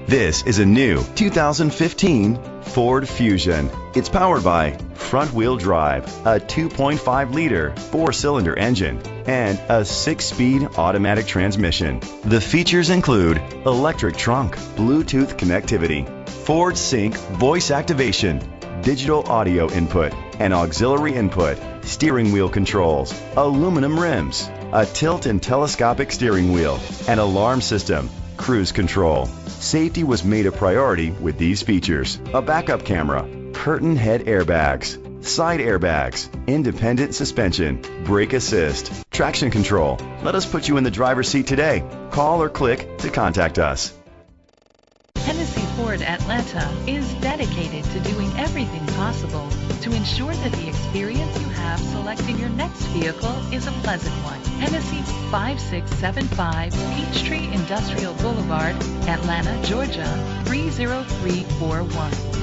This is a new 2015 Ford Fusion. It's powered by front-wheel drive, a 2.5-liter four-cylinder engine, and a 6-speed automatic transmission. The features include electric trunk, Bluetooth connectivity, Ford Sync voice activation, digital audio input and auxiliary input, steering wheel controls, aluminum rims, a tilt and telescopic steering wheel, an alarm system, cruise control. Safety was made a priority with these features: a backup camera, curtain head airbags, side airbags, independent suspension, brake assist, traction control. Let us put you in the driver's seat today. Call or click to contact us. Hennessy Ford Atlanta is dedicated to doing everything possible to ensure that the experience you have selecting your next vehicle is a pleasant one. Hennessy 5675 Peachtree Industrial Boulevard, Atlanta, Georgia 30341.